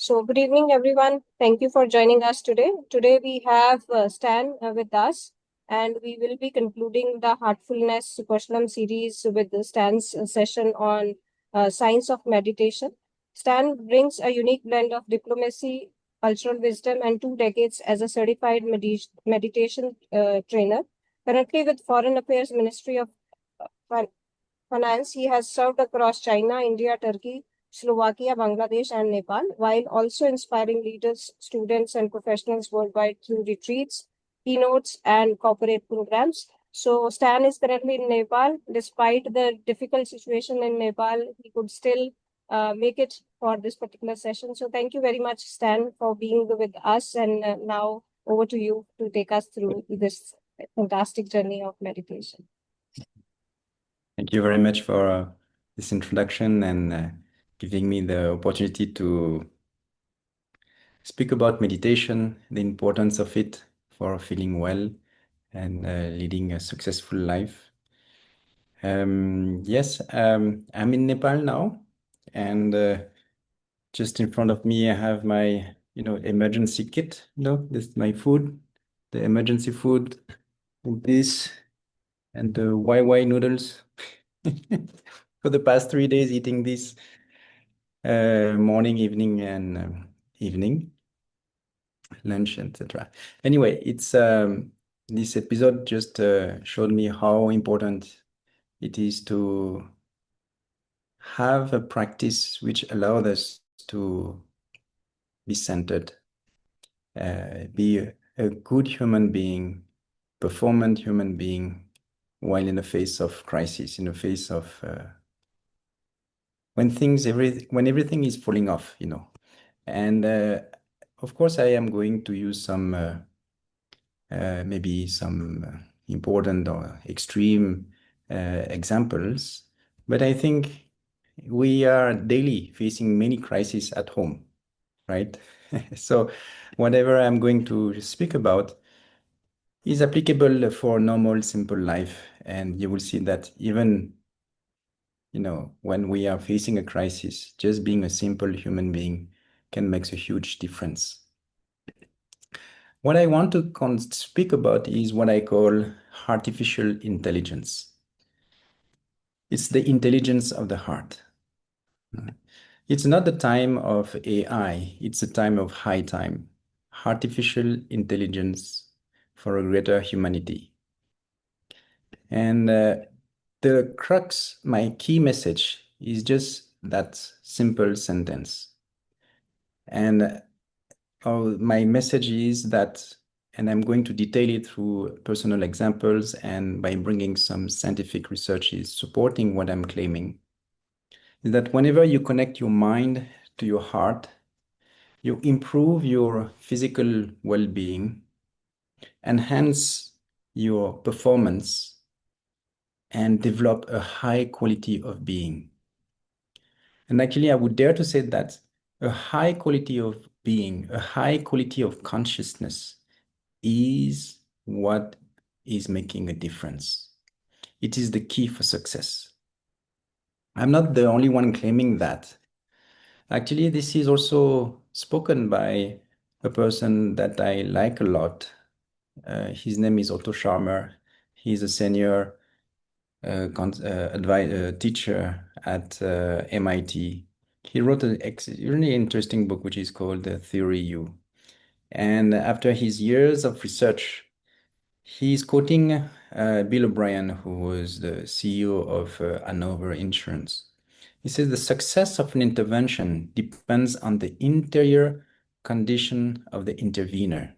So, good evening, everyone. Thank you for joining us today. Today, we have Stan with us, and we will be concluding the Heartfulness Questionum series with the Stan's session on science of meditation. Stan brings a unique blend of diplomacy, cultural wisdom, and 2 decades as a certified meditation trainer. Currently, with Foreign Affairs Ministry of Fin- Finance, he has served across China, India, Turkey, Slovakia, Bangladesh, and Nepal, while also inspiring leaders, students, and professionals worldwide through retreats, keynotes, and corporate programs. So, Stan is currently in Nepal. Despite the difficult situation in Nepal, he could still make it for this particular session. So, thank you very much, Stan, for being with us. And now, over to you to take us through this fantastic journey of meditation. Thank you very much for this introduction and giving me the opportunity to speak about meditation, the importance of it for feeling well and leading a successful life. Yes, I'm in Nepal now, and just in front of me I have my, emergency kit. This is my food, the emergency food, and this, and the YY noodles. For the past 3 days, eating this morning, evening, and evening lunch, etc. Anyway, it's this episode just showed me how important it is to have a practice which allows us to be centered, be a good human being, performant human being, while in the face of crisis, in the face of when everything is falling off, And of course, I am going to use some maybe some important or extreme examples, but I think we are daily facing many crises at home, right? So whatever I'm going to speak about is applicable for normal, simple life, and you will see that even when we are facing a crisis, just being a simple human being can make a huge difference. What I want to speak about is what I call artificial intelligence. It's the intelligence of the heart. It's not the time of AI, it's a time of high time. Artificial intelligence for a greater humanity. And the crux, my key message is just that simple sentence. And my message is that, and I'm going to detail it through personal examples and by bringing some scientific researches supporting what I'm claiming, is that whenever you connect your mind to your heart, you improve your physical well-being, enhance your performance, and develop a high quality of being. And actually, I would dare to say that a high quality of being, a high quality of consciousness is what is making a difference. It is the key for success. I'm not the only one claiming that. Actually, this is also spoken by a person that I like a lot. His name is Otto Scharmer. He's a senior teacher at MIT. He wrote a really interesting book, which is called Theory U. And after his years of research, he's quoting Bill O'Brien, who was the CEO of Hanover Insurance. He says the success of an intervention depends on the interior condition of the intervener.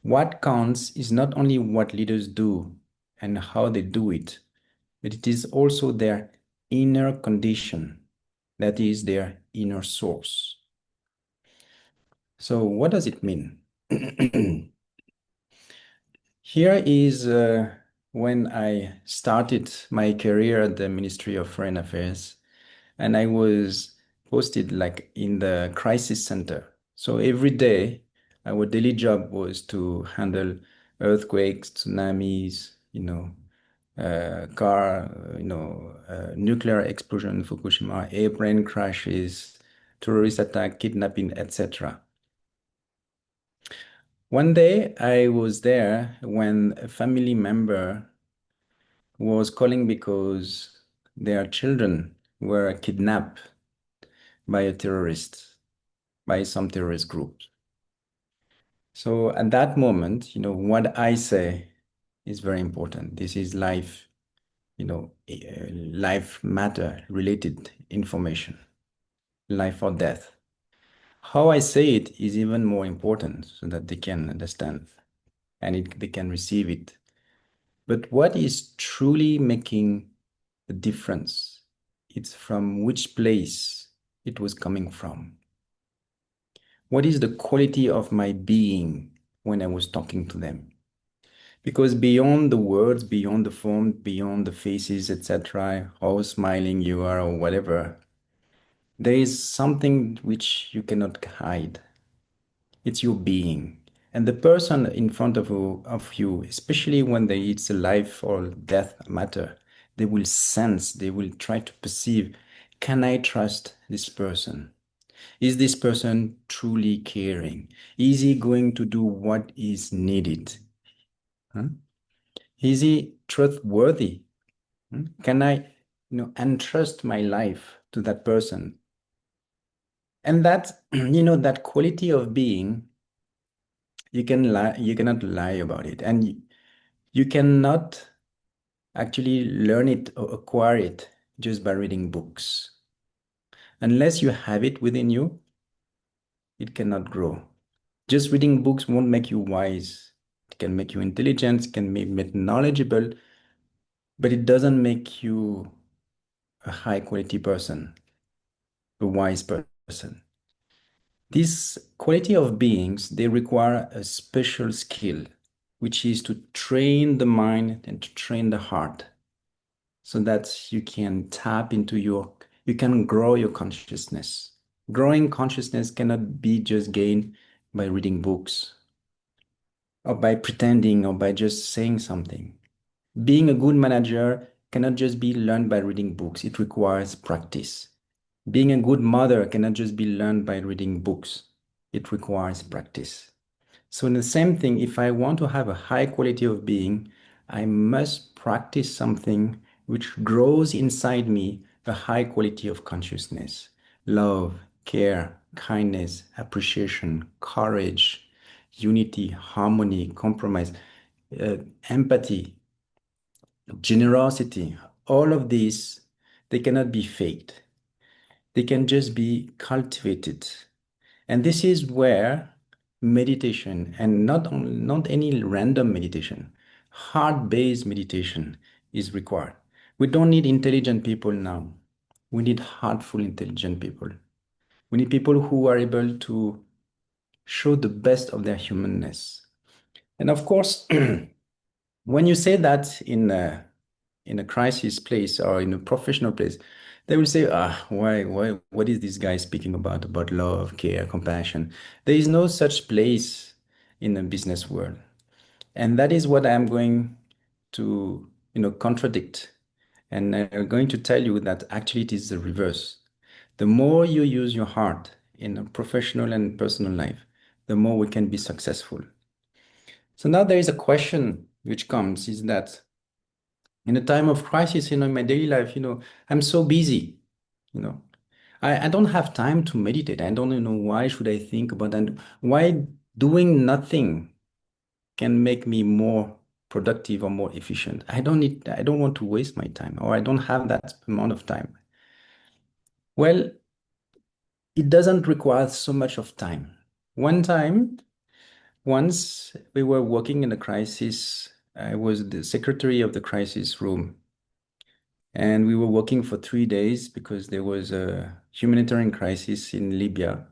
What counts is not only what leaders do and how they do it, but it is also their inner condition, that is, their inner source. So, what does it mean? Here is when I started my career at the Ministry of Foreign Affairs, and I was posted like in the crisis center. So every day, our daily job was to handle earthquakes, tsunamis, nuclear explosion in Fukushima, airplane crashes, terrorist attack, kidnapping, etc. One day I was there when a family member was calling because their children were kidnapped by a terrorist, by some terrorist group. So at that moment, what I say is very important. This is life, life matter related information, life or death. How I say it is even more important so that they can understand and they can receive it. But what is truly making the difference? It's from which place it was coming from. What is the quality of my being when I was talking to them? Because beyond the words, beyond the form, beyond the faces, etc., how smiling you are or whatever, there is something which you cannot hide. It's your being. And the person in front of you, especially when it's a life or death matter, they will sense, they will try to perceive, can I trust this person? Is this person truly caring? Is he going to do what is needed? Huh? Is he trustworthy? Can I, entrust my life to that person? And that, that quality of being, you cannot lie about it. And you cannot actually learn it or acquire it just by reading books. Unless you have it within you, it cannot grow. Just reading books won't make you wise. It can make you intelligent, it can make you knowledgeable, but it doesn't make you a high quality person, a wise person. These quality of beings, they require a special skill, which is to train the mind and to train the heart so that you can tap into you can grow your consciousness. Growing consciousness cannot be just gained by reading books or by pretending or by just saying something. Being a good manager cannot just be learned by reading books. It requires practice. Being a good mother cannot just be learned by reading books. It requires practice. So in the same thing, if I want to have a high quality of being, I must practice something which grows inside me a high quality of consciousness, love, care, kindness, appreciation, courage, unity, harmony, compromise, empathy, generosity. All of these, they cannot be faked. They can just be cultivated. And this is where meditation, and not any random meditation, heart-based meditation is required. We don't need intelligent people now. We need heartful, intelligent people. We need people who are able to show the best of their humanness. And of course, when you say that in a crisis place or in a professional place, they will say, what is this guy speaking about love, care, compassion? There is no such place in the business world. And that is what I'm going to, contradict. And I'm going to tell you that actually it is the reverse. The more you use your heart in a professional and personal life, the more we can be successful. So now there is a question which comes is that in a time of crisis, in my daily life, I'm so busy, you know, I don't have time to meditate. I don't know why should I think about that. Why doing nothing can make me more productive or more efficient. I don't want to waste my time or I don't have that amount of time. Well, it doesn't require so much of time. One time, once we were working in a crisis, I was the secretary of the crisis room. And we were working for 3 days because there was a humanitarian crisis in Libya,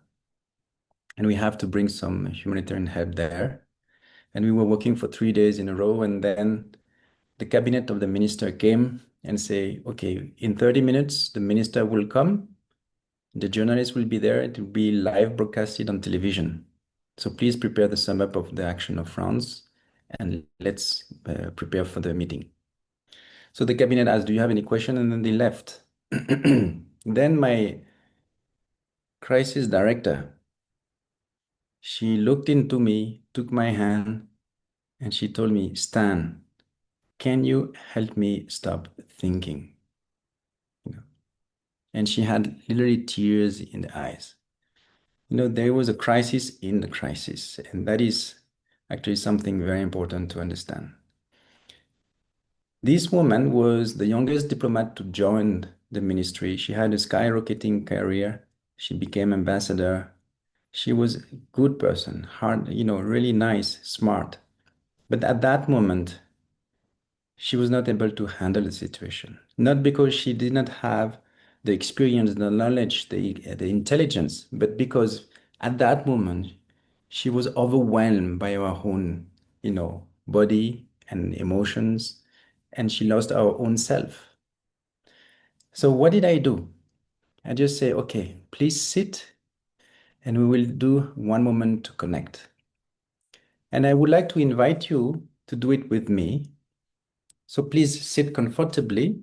and we have to bring some humanitarian help there. And we were working for 3 days in a row, and then the cabinet of the minister came and say, okay, in 30 minutes, the minister will come, the journalist will be there, it will be live broadcasted on television. So please prepare the sum up of the action of France, and let's prepare for the meeting. So the cabinet asked, do you have any question? And then they left. Then crisis director. She looked into me, took my hand, and she told me, Stan, can you help me stop thinking? You know, and she had literally tears in the eyes. There was a crisis in the crisis, and that is actually something very important to understand. This woman was the youngest diplomat to join the ministry. She had a skyrocketing career. She became ambassador. She was a good person, hard, really nice, smart. But at that moment, she was not able to handle the situation. Not because she did not have the experience, the knowledge, the intelligence, but because at that moment, she was overwhelmed by her own, body and emotions, and she lost her own self. So what did I do? I just say, okay, please sit and we will do one moment to connect. And I would like to invite you to do it with me. So please sit comfortably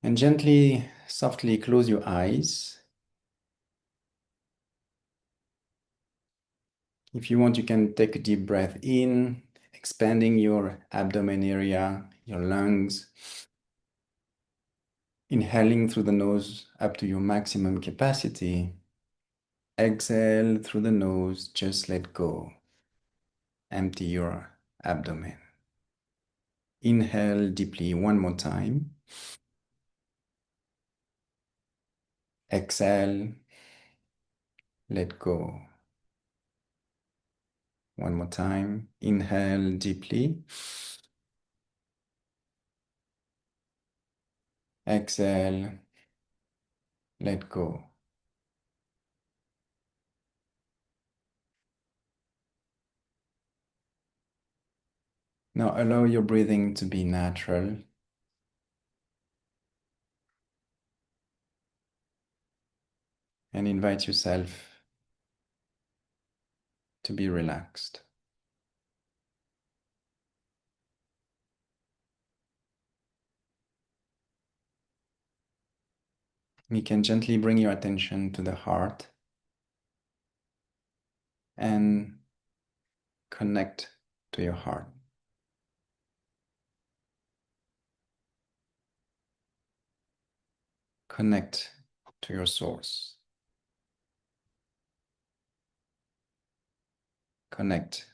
and gently, softly close your eyes. If you want, you can take a deep breath in, expanding your abdomen area, your lungs, inhaling through the nose up to your maximum capacity. Exhale through the nose, just let go. Empty your abdomen. Inhale deeply one more time. Exhale, let go. One more time. Inhale deeply. Exhale, let go. Now allow your breathing to be natural and invite yourself to be relaxed. You can gently bring your attention to the heart and connect to your heart. Connect to your source. Connect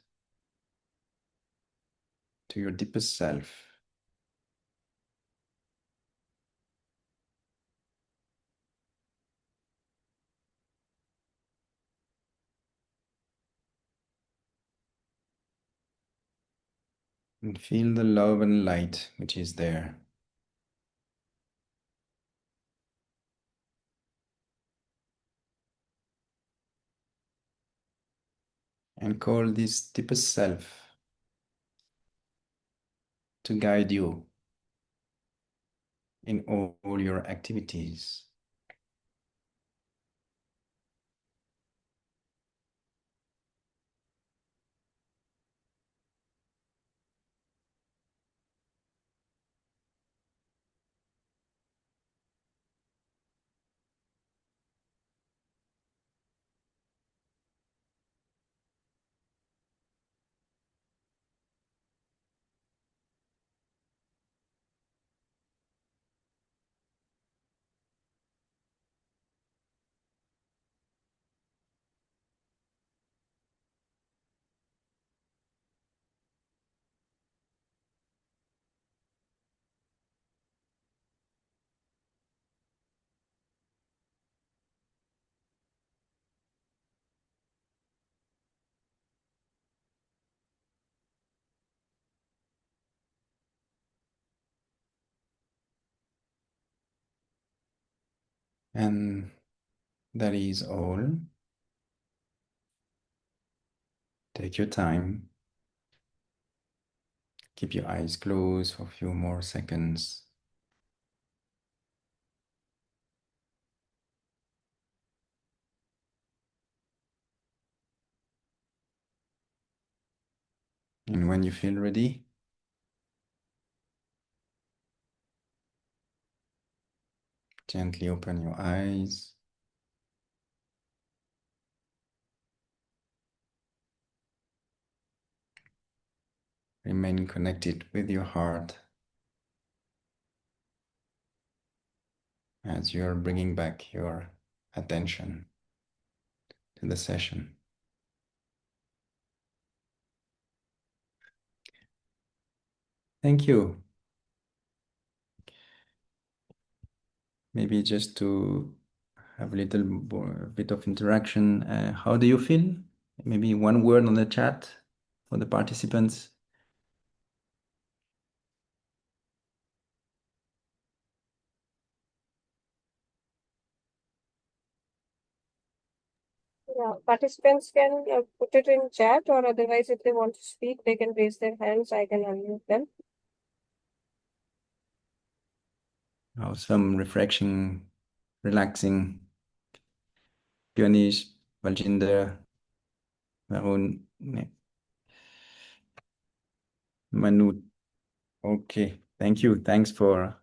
to your deepest self. And feel the love and light which is there. And call this deepest self to guide you in all your activities. And that is all. Take your time. Keep your eyes closed for a few more seconds. And when you feel ready, Gently open your eyes. Remain connected with your heart as you're bringing back your attention to the session. Thank you. Maybe just to have a little bit of interaction. How do you feel? Maybe one word on the chat for the participants. Yeah, participants can put it in chat, or otherwise, if they want to speak, they can raise their hands. I can unmute them. How some refreshing, relaxing. Pionish, Valjinder, Varun, Manu. Okay, thank you. Thanks for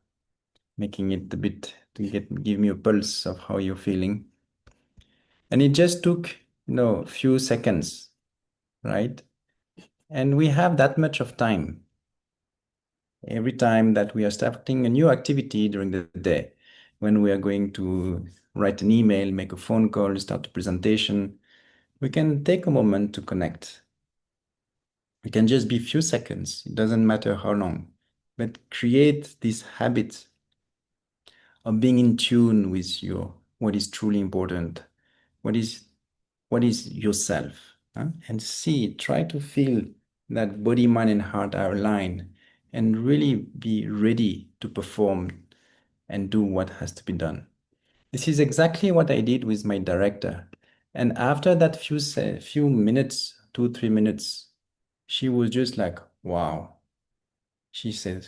making it a bit to give me a pulse of how you're feeling. And it just took, a few seconds, right? And we have that much of time every time that we are starting a new activity during the day, when we are going to write an email, make a phone call, start a presentation, we can take a moment to connect. It can just be a few seconds. It doesn't matter how long, but create this habit of being in tune with your what is truly important, what is what is yourself, huh? And see, try to feel that body, mind, and heart are aligned, and really be ready to perform and do what has to be done. This is exactly what I did with my director. And after that few minutes, 2, 3 minutes, she was just like, wow. She said,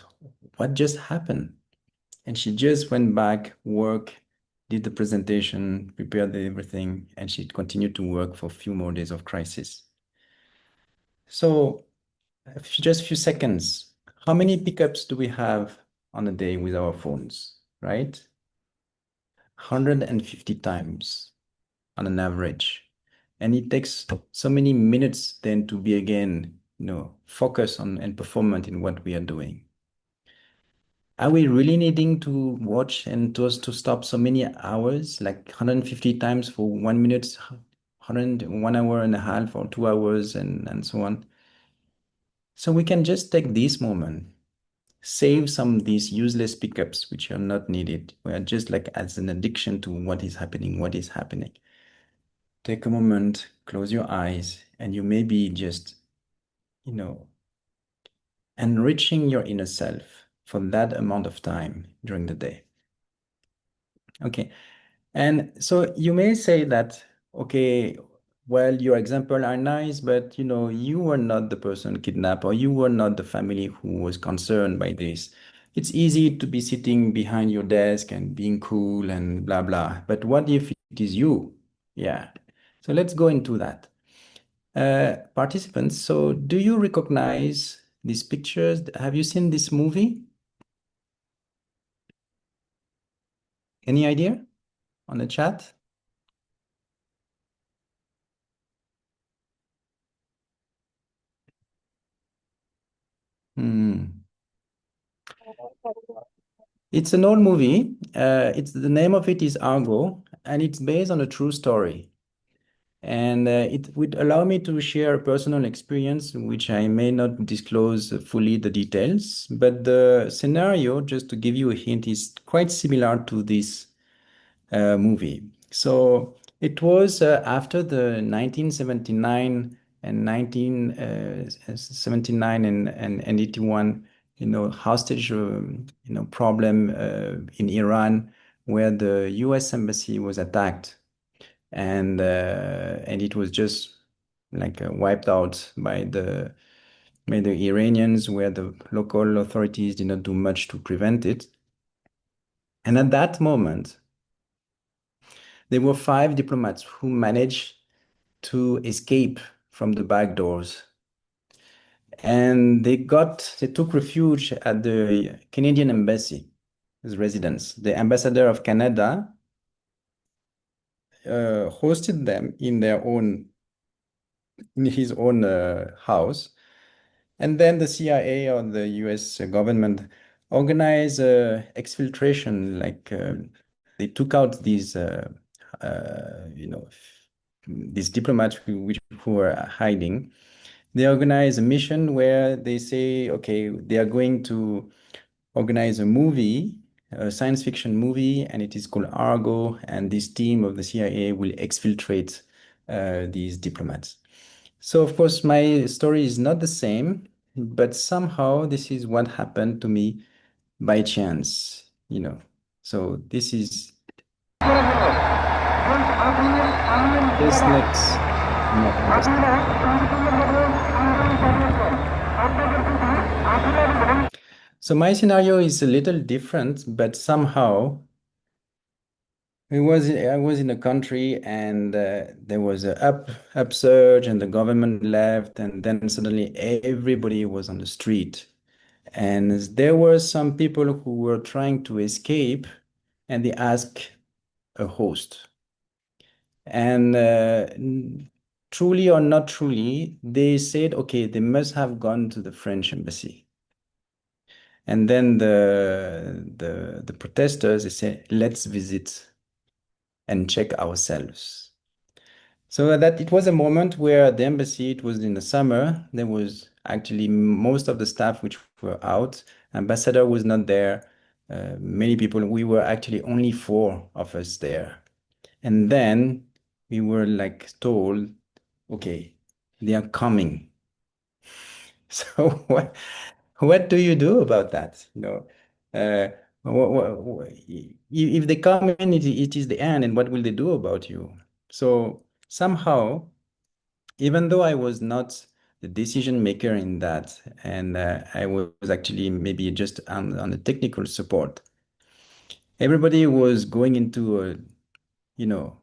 what just happened? And she just went back, work, did the presentation, prepared everything, and she continued to work for a few more days of crisis. So just a few seconds. How many pickups do we have on a day with our phones, right? 150 times on an average. And it takes so many minutes then to be again, focus on and performant in what we are doing. Are we really needing to watch and to stop so many hours, like 150 times for 1 minute, 1 hour and a half or 2 hours and so on? So we can just take this moment, save some of these useless pickups which are not needed. We are just like as an addiction to what is happening, what is happening. Take a moment, close your eyes, and you may be just, enriching your inner self for that amount of time during the day. Okay. And so you may say that, okay, well, your example are nice, but you were not the person kidnapped, or you were not the family who was concerned by this. It's easy to be sitting behind your desk and being cool and blah blah. But what if it is you? Yeah. So let's go into that. Participants, so do you recognize these pictures? Have you seen this movie? Any idea on the chat? Hmm. It's an old movie. It's the name of it is Argo, and it's based on a true story. And it would allow me to share a personal experience, which I may not disclose fully the details, but the scenario, just to give you a hint, is quite similar to this movie. So it was after the 1979 and 1979 and 81, hostage, problem in Iran, where the U.S. embassy was attacked, and it was just like wiped out by the Iranians, where the local authorities did not do much to prevent it. And at that moment, there were 5 diplomats who managed to escape from the back doors. And they took refuge at the Canadian embassy. residence. The ambassador of Canada hosted them in his own house. And then the CIA or the US government organized exfiltration, like they took out these diplomats who were hiding. They organized a mission where they say, okay, they are going to organize a movie, a science fiction movie, and it is called Argo. And this team of the CIA will exfiltrate these diplomats. So, of course, my story is not the same, but somehow this is what happened to me by chance, you know. So, this is this next. No, just so my scenario is a little different, but somehow I was in a country and there was a upsurge and the government left and then suddenly everybody was on the street. And there were some people who were trying to escape and they asked a host. And truly or not truly, they said, okay, they must have gone to the French embassy. And then the protesters, they said, let's visit and check ourselves. So that it was a moment where the embassy, it was in the summer, there was actually most of the staff which were out. Ambassador was not there. Many people, we were actually only four of us there. And then we were like told, okay, they are coming. So what do you do about that? Uh, if they come in, it is the end, and what will they do about you? So somehow, even though I was not the decision maker in that, and I was actually maybe just on the technical support, everybody was going into you know,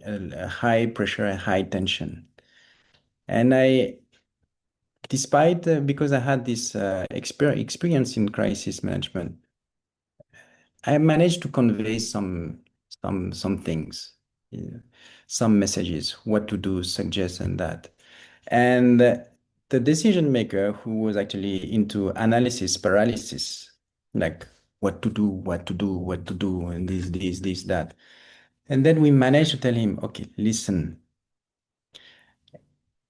a high pressure, a high tension. And despite, because I had this experience in crisis management, I managed to convey some things, yeah, some messages, what to do, suggest, and that. And the decision maker who was actually into analysis paralysis, like what to do, what to do, what to do, and this, that. And then we managed to tell him, okay, listen.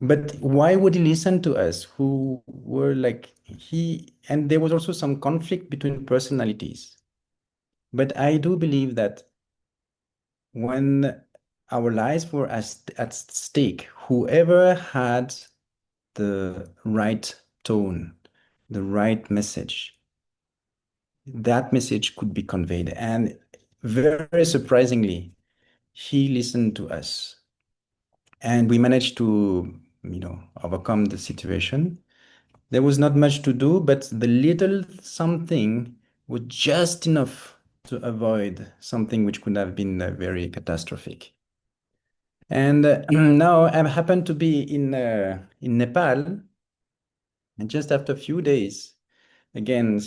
But why would he listen to us who were like and there was also some conflict between personalities. But I do believe that when our lives were at stake, whoever had the right tone, the right message, that message could be conveyed. And very surprisingly, he listened to us. And we managed to, overcome the situation. There was not much to do, but the little something was just enough to avoid something which could have been very catastrophic. And now I happen to be in Nepal, and just after a few days, again,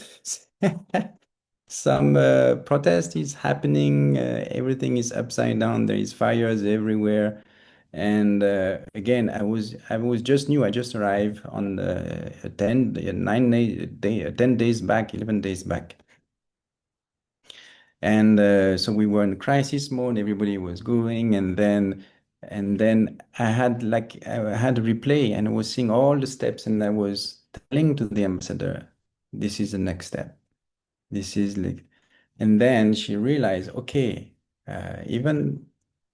some protest is happening. Everything is upside down. There is fires everywhere. And again, I was just new. I just arrived on 10 days back, 11 days back. And so we were in crisis mode. Everybody was going, and then I had a replay, and I was seeing all the steps, and I was telling to the ambassador, "This is the next step. This is like," and then she realized, okay, even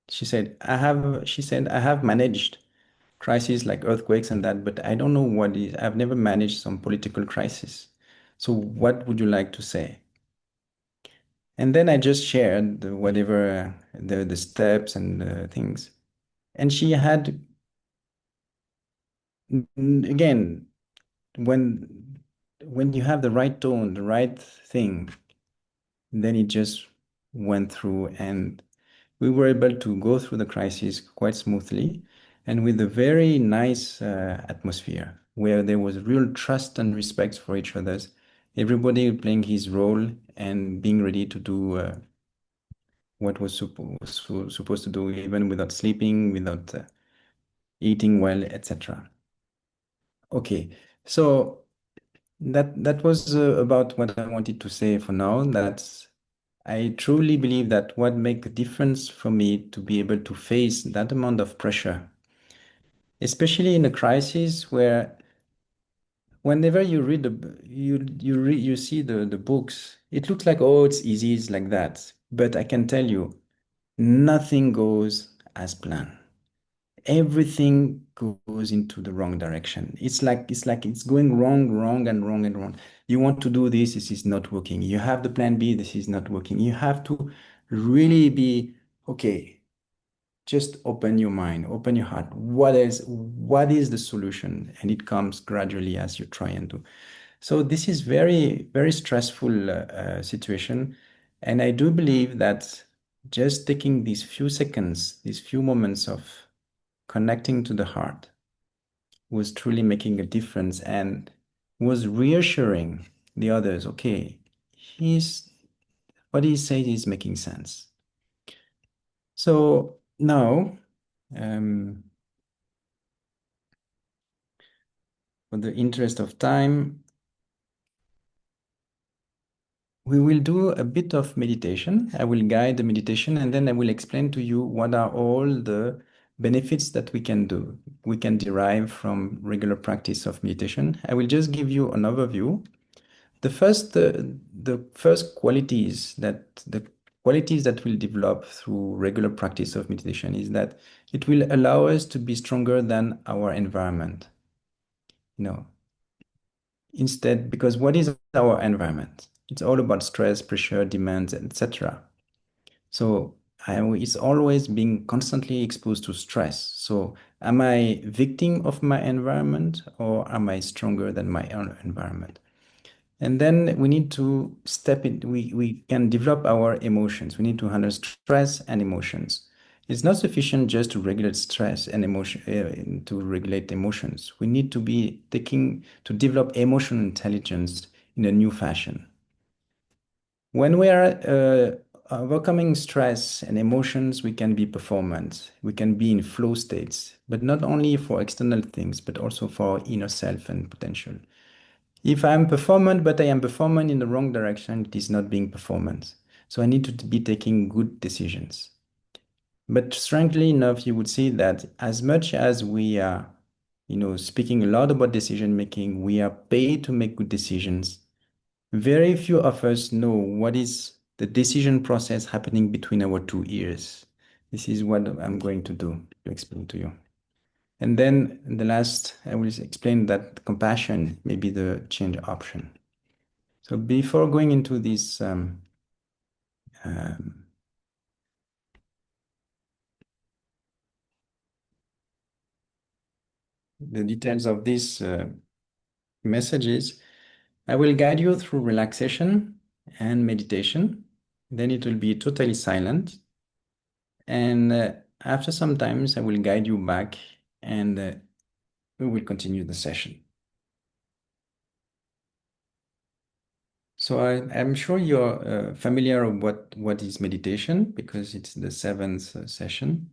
she said, I have managed crises like earthquakes and that, but I don't know what is, I've never managed some political crisis. So what would you like to say? And then I just shared whatever the steps and things. And she had, again, when you have the right tone, the right thing, then it just went through, and we were able to go through the crisis quite smoothly and with a very nice atmosphere where there was real trust and respect for each other. everybody playing his role and being ready to do what was supposed to do, even without sleeping, without eating well, etc. Okay, so that was about what I wanted to say for now. That I truly believe that what makes a difference for me to be able to face that amount of pressure, especially in a crisis where whenever you read you see the books, it looks like, oh, it's easy, it's like that. But I can tell you, nothing goes as planned. Everything goes into the wrong direction. It's like it's going wrong, wrong, and wrong and wrong. You want to do this is not working. You have the plan B, this is not working. You have to really be okay. Just open your mind, open your heart. What is the solution? And it comes gradually as you try and do. So this is very, very stressful situation. And I do believe that just taking these few seconds, these few moments of connecting to the heart was truly making a difference and was reassuring the others. Okay, he's what he says is making sense. So now, um, for the interest of time, we will do a bit of meditation. I will guide the meditation and then I will explain to you what are all the benefits that we can derive from regular practice of meditation. I will just give you an overview. The first qualities that will develop through regular practice of meditation is that it will allow us to be stronger than our environment. You know, instead, because what is our environment? It's all about stress, pressure, demands, etc. So it's always being constantly exposed to stress. So am I victim of my environment or am I stronger than my own environment? And then we need to step in, we can develop our emotions. We need to handle stress and emotions. It's not sufficient just to regulate stress and emotion, to regulate emotions. We need to be to develop emotional intelligence in a new fashion. When we are overcoming stress and emotions, we can be performant. We can be in flow states, but not only for external things, but also for our inner self and potential. If I'm performant, but I am performant in the wrong direction, it is not being performance. So I need to be taking good decisions. But strangely enough, you would see that as much as we are, speaking a lot about decision making, we are paid to make good decisions. Very few of us know what is the decision process happening between our two ears. This is what I'm going to do to explain to you. And then the last, I will explain that compassion may be the change option. So before going into this um, the details of these messages, I will guide you through relaxation and meditation. Then it will be totally silent. And after some times, I will guide you back and we will continue the session. So I'm sure you're familiar with what is meditation because it's the seventh session.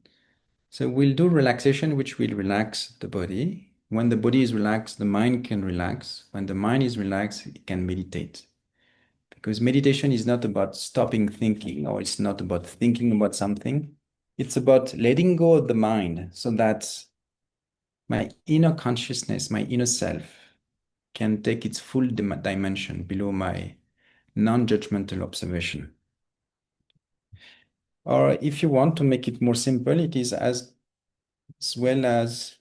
So we'll do relaxation, which will relax the body. When the body is relaxed, the mind can relax. When the mind is relaxed, it can meditate. Because meditation is not about stopping thinking or it's not about thinking about something. It's about letting go of the mind so that my inner consciousness, my inner self, can take its full dimension below my non-judgmental observation. Or if you want to make it more simple, it is as well as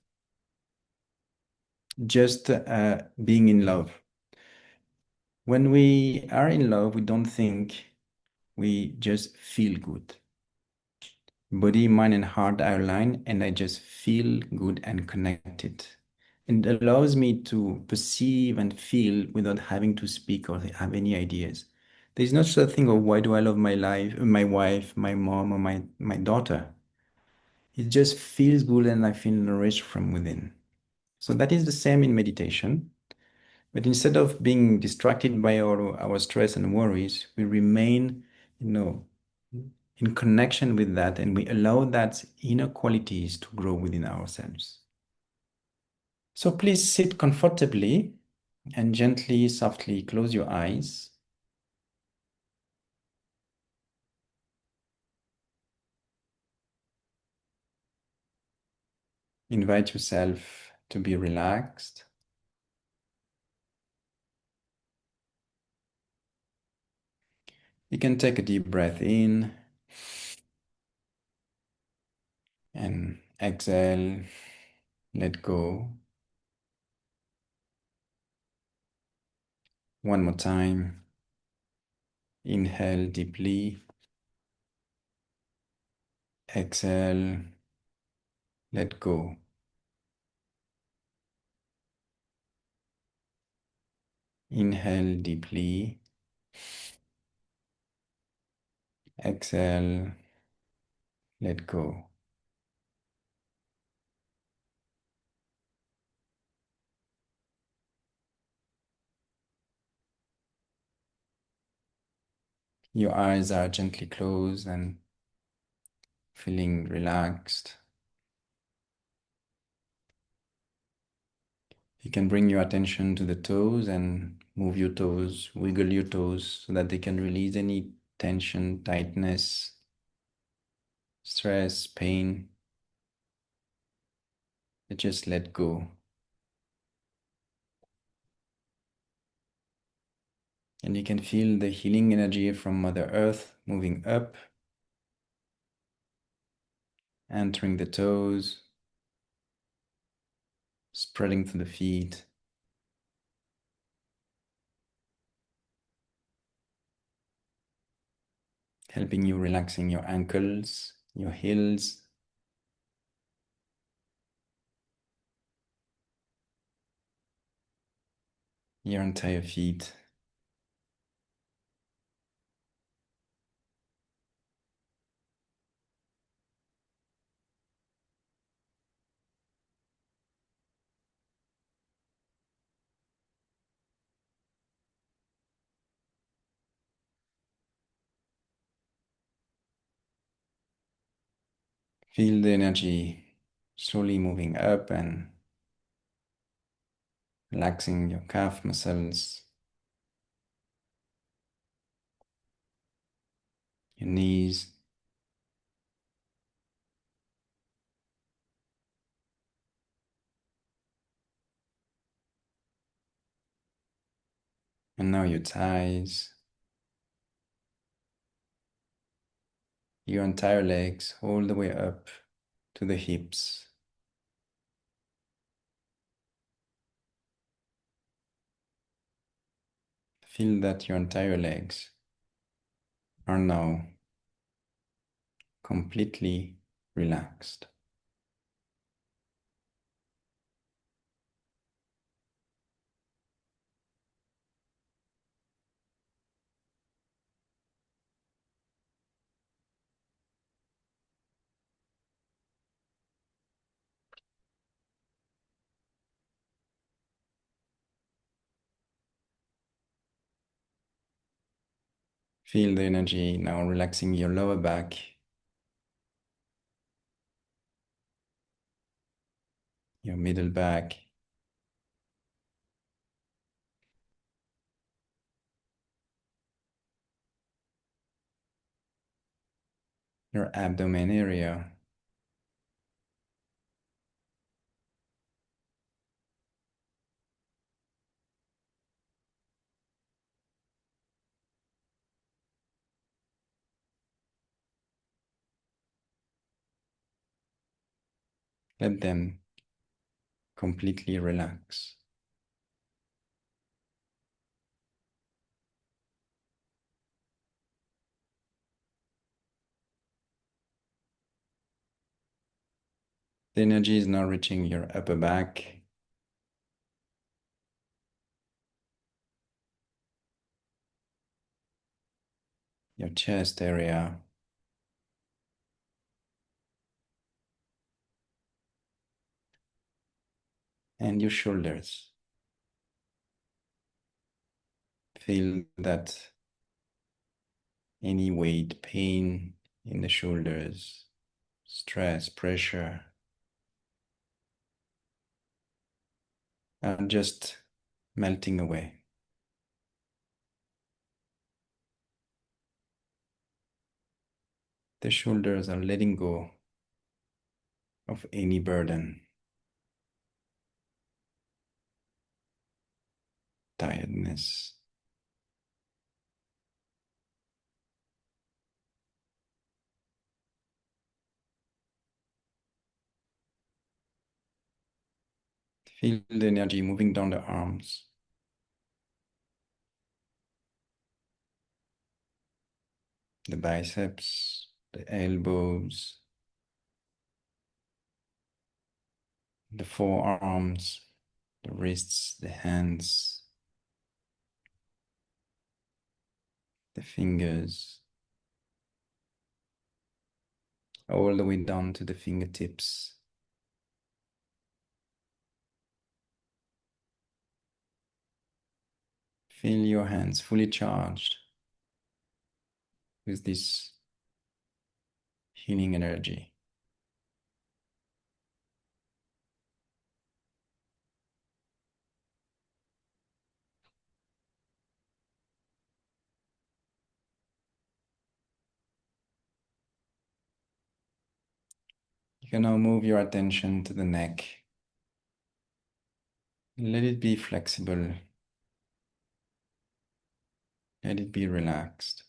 just being in love. When we are in love, we don't think, we just feel good. Body, mind, and heart are aligned, and I just feel good and connected. And it allows me to perceive and feel without having to speak or have any ideas. There's not such a thing of why do I love my life, my wife, my mom, or my daughter. It just feels good and I feel nourished from within. So that is the same in meditation. But instead of being distracted by our stress and worries, we remain, you know, in connection with that, and we allow that inner qualities to grow within ourselves. So please sit comfortably and gently, softly close your eyes. Invite yourself to be relaxed. You can take a deep breath in and exhale, let go. One more time. Inhale deeply. Exhale, let go. Inhale deeply. Exhale, let go. Your eyes are gently closed and feeling relaxed. You can bring your attention to the toes and move your toes, wiggle your toes so that they can release any tension, tightness, stress, pain. Just let go. And you can feel the healing energy from Mother Earth moving up, entering the toes, spreading to the feet, helping you relaxing your ankles, your heels, your entire feet. Feel the energy slowly moving up and relaxing your calf muscles, your knees, and now your thighs, your entire legs, all the way up to the hips. Feel that your entire legs are now completely relaxed. Feel the energy now relaxing your lower back, your middle back, your abdomen area, let them completely relax. The energy is now reaching your upper back, your chest area, and your shoulders. Feel that any weight, pain in the shoulders, stress, pressure are just melting away. The shoulders are letting go of any burden, tiredness. Feel the energy moving down the arms, the biceps, the elbows, the forearms, the wrists, the hands, the fingers, all the way down to the fingertips. Feel your hands fully charged with this healing energy. You can now move your attention to the neck. Let it be flexible. Let it be relaxed.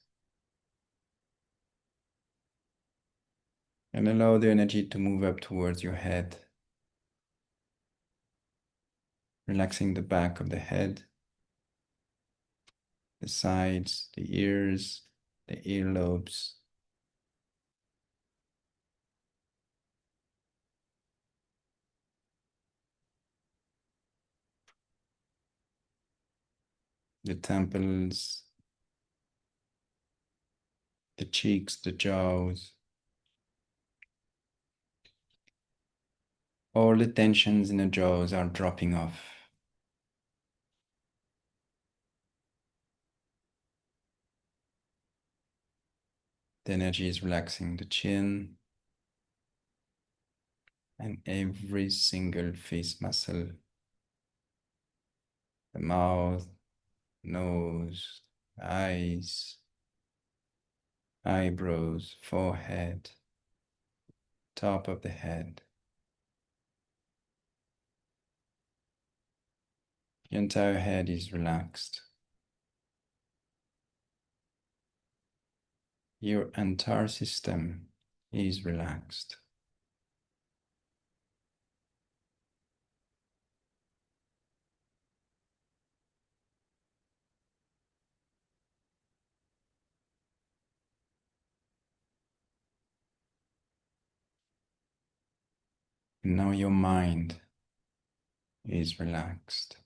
And allow the energy to move up towards your head, relaxing the back of the head, the sides, the ears, the earlobes, the temples, the cheeks, the jaws. All the tensions in the jaws are dropping off. The energy is relaxing the chin and every single face muscle, the mouth, nose, eyes, eyebrows, forehead, top of the head. Your entire head is relaxed. Your entire system is relaxed. And now your mind is relaxed.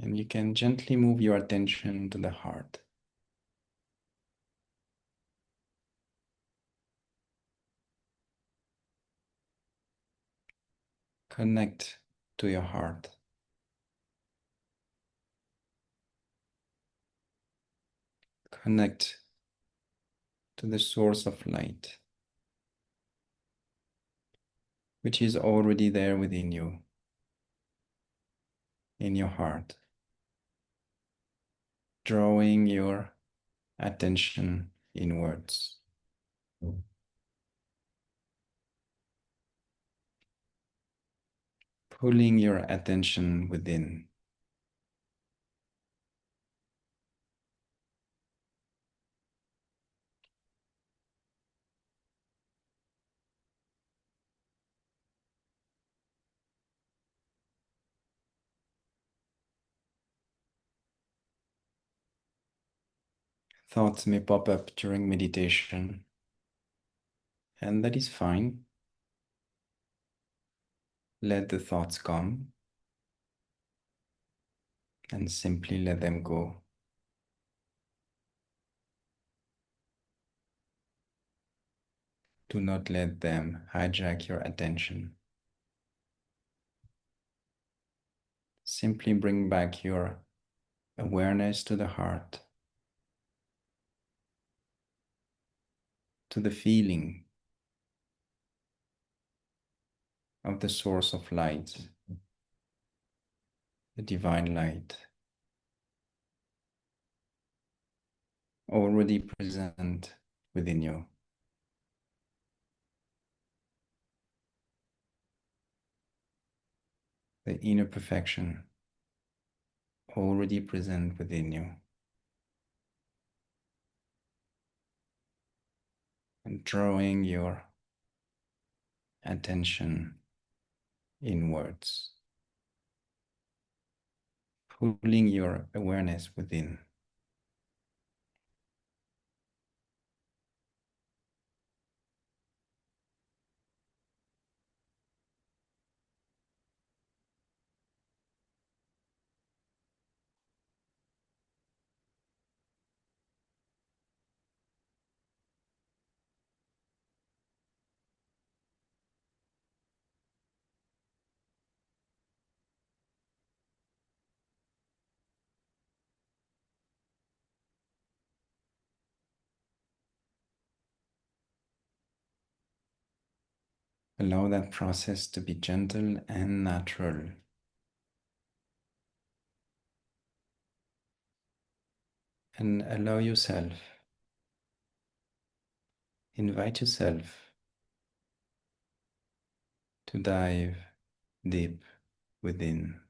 And you can gently move your attention to the heart. Connect to your heart. Connect to the source of light, which is already there within you, in your heart, drawing your attention inwards. Pulling your attention within. Thoughts may pop up during meditation, and that is fine. Let the thoughts come and simply let them go. Do not let them hijack your attention. Simply bring back your awareness to the heart, to the feeling of the source of light, the divine light, already present within you. The inner perfection already present within you. And drawing your attention inwards, pulling your awareness within. Allow that process to be gentle and natural. And allow yourself, invite yourself to dive deep within.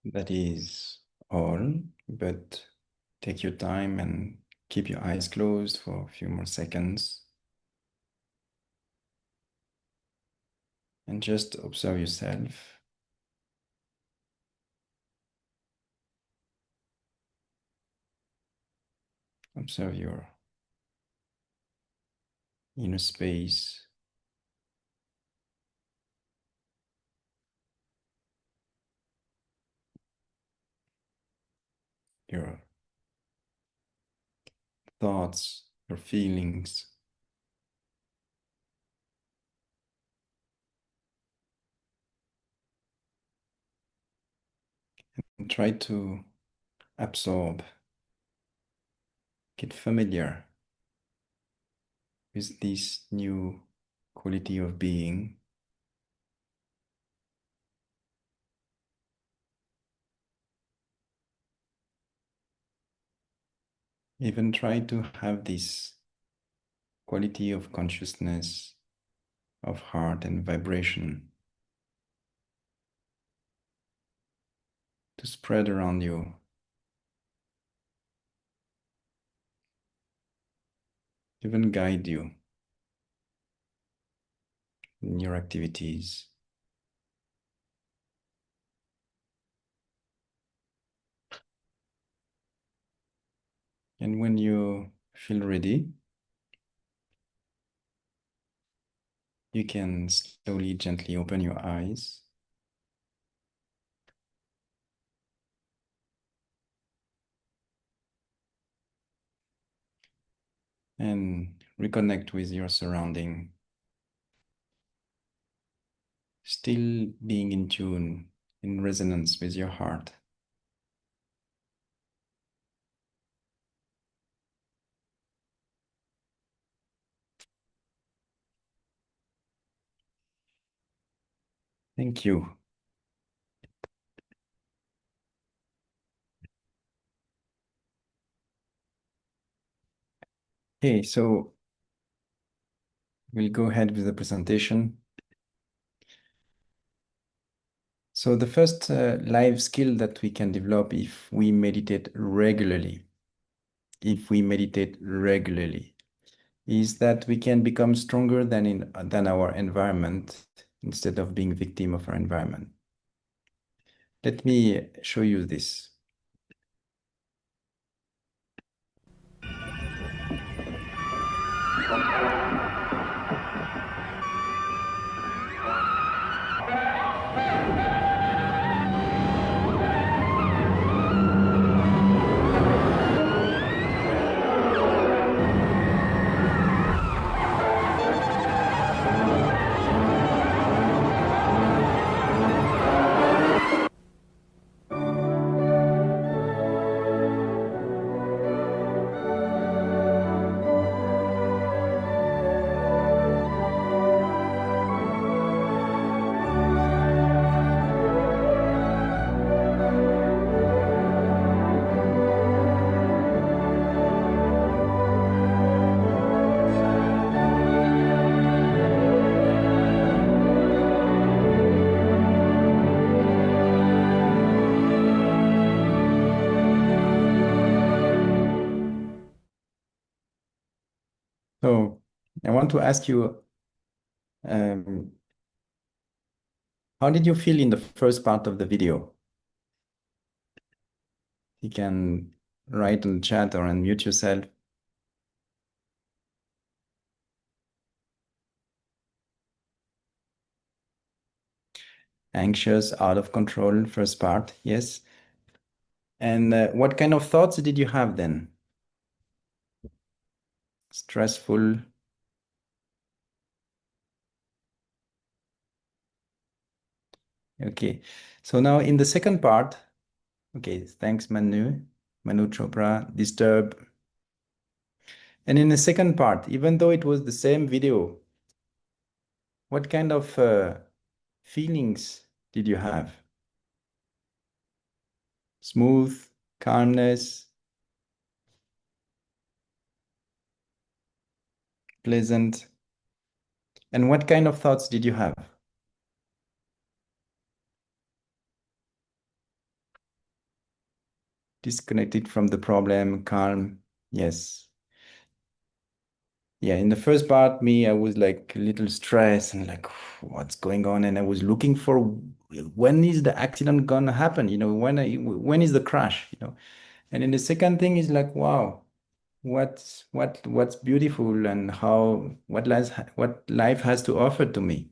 That is all, but take your time and keep your eyes closed for a few more seconds and just observe yourself. Observe your inner space, your thoughts, your feelings, and try to absorb, get familiar with this new quality of being. Even try to have this quality of consciousness, of heart and vibration to spread around you, even guide you in your activities. And when you feel ready, you can slowly, gently open your eyes and reconnect with your surrounding, still being in tune, in resonance with your heart. Thank you. Okay, so we'll go ahead with the presentation. So the first life skill that we can develop if we meditate regularly, is that we can become stronger than our environment instead of being victim of our environment. Let me show you this. So I want to ask you, um, how did you feel in the first part of the video? You can write in the chat or unmute yourself. Anxious, out of control, first part, yes. And what kind of thoughts did you have then? Stressful. Okay. So now in the second part, okay, thanks Manu Chopra, disturb. And in the second part, even though it was the same video, what kind of feelings did you have? Smooth, calmness, pleasant. And what kind of thoughts did you have? disconnected from the problem, calm. Yes. Yeah, in the first part, me, I was like a little stressed and like, what's going on? And I was looking for when is the accident gonna happen? When is the crash? And then the second thing is like, wow, what's beautiful and how what life has to offer to me.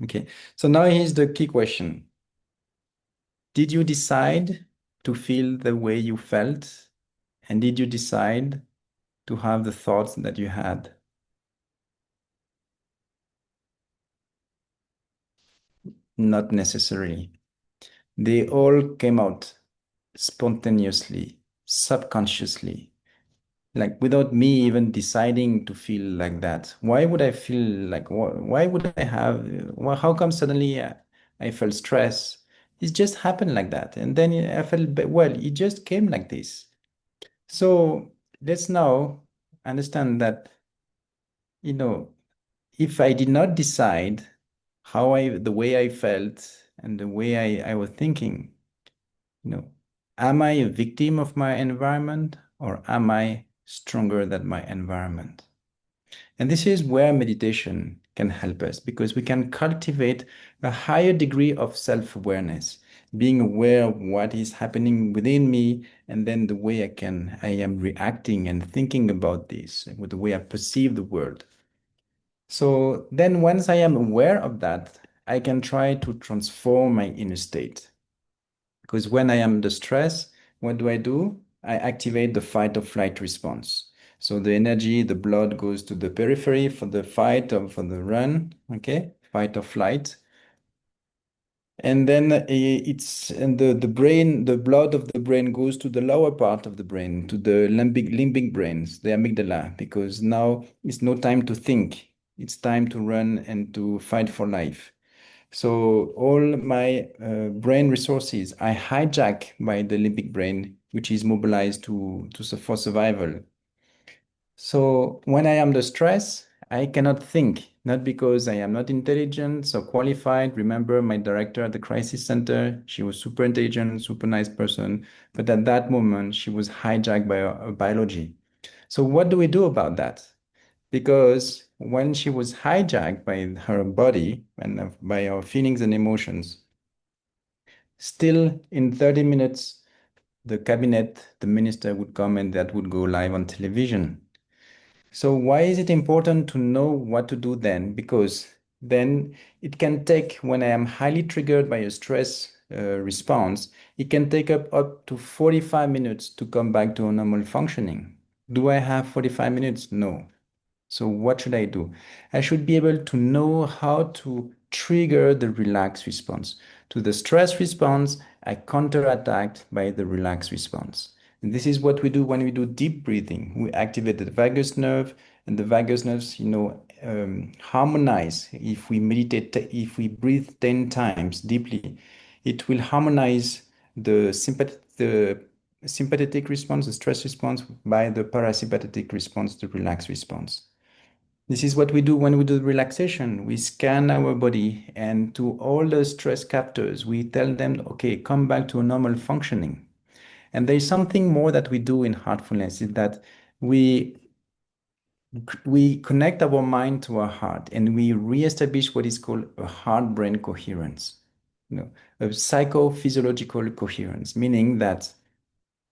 Okay, so now here's the key question. Did you decide to feel the way you felt? And did you decide to have the thoughts that you had? Not necessarily. They all came out spontaneously, subconsciously, like without me even deciding to feel like that. Why would I feel like, why would I have, well, how come suddenly I felt stress? It just happened like that. And then I felt, well, it just came like this. So let's now understand that, you know, if I did not decide the way I felt and the way I was thinking, you know, am I a victim of my environment or am I stronger than my environment? And this is where meditation can help us because we can cultivate a higher degree of self-awareness, being aware of what is happening within me and then the way I am reacting and thinking about this, with the way I perceive the world. So then once I am aware of that, I can try to transform my inner state. Because when I am under stress, what do? I activate the fight or flight response. So the energy, the blood goes to the periphery for the fight or for the run, okay? Fight or flight. And then the brain, the blood of the brain goes to the lower part of the brain, to the limbic brains, the amygdala, because now it's no time to think. It's time to run and to fight for life. So all my brain resources are hijacked by the limbic brain, which is mobilized for survival. So when I am the stress, I cannot think, not because I am not intelligent or qualified. Remember my director at the crisis center, she was super intelligent, super nice person, but at that moment she was hijacked by our biology. So what do we do about that? Because when she was hijacked by her body and by our feelings and emotions, still in 30 minutes, the cabinet, the minister would come and that would go live on television. So why is it important to know what to do then? Because then it can take, when I am highly triggered by a stress response, it can take up to 45 minutes to come back to a normal functioning. Do I have 45 minutes? No. So what should I do? I should be able to know how to trigger the relaxed response. To the stress response, I counterattack by the relaxed response. And this is what we do when we do deep breathing. We activate the vagus nerve, and the vagus nerves, harmonize. If we meditate, if we breathe 10 times deeply, it will harmonize the sympathetic response, the stress response, by the parasympathetic response, the relaxed response. This is what we do when we do relaxation. We scan our body and to all the stress captors, we tell them, okay, come back to a normal functioning. And there's something more that we do in heartfulness is that we we connect our mind to our heart and we reestablish what is called a heart-brain coherence, a psychophysiological coherence, meaning that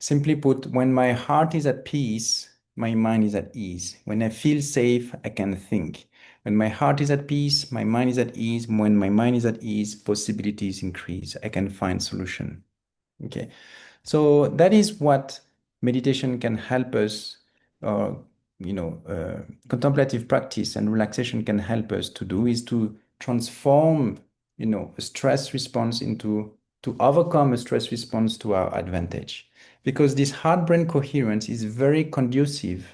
simply put, when my heart is at peace, my mind is at ease. When I feel safe, I can think. When my heart is at peace, my mind is at ease. When my mind is at ease, possibilities increase. I can find solution. Okay. So that is what meditation can help us, or contemplative practice and relaxation can help us to do is to transform, a stress response into to overcome a stress response to our advantage. Because this heart-brain coherence is very conducive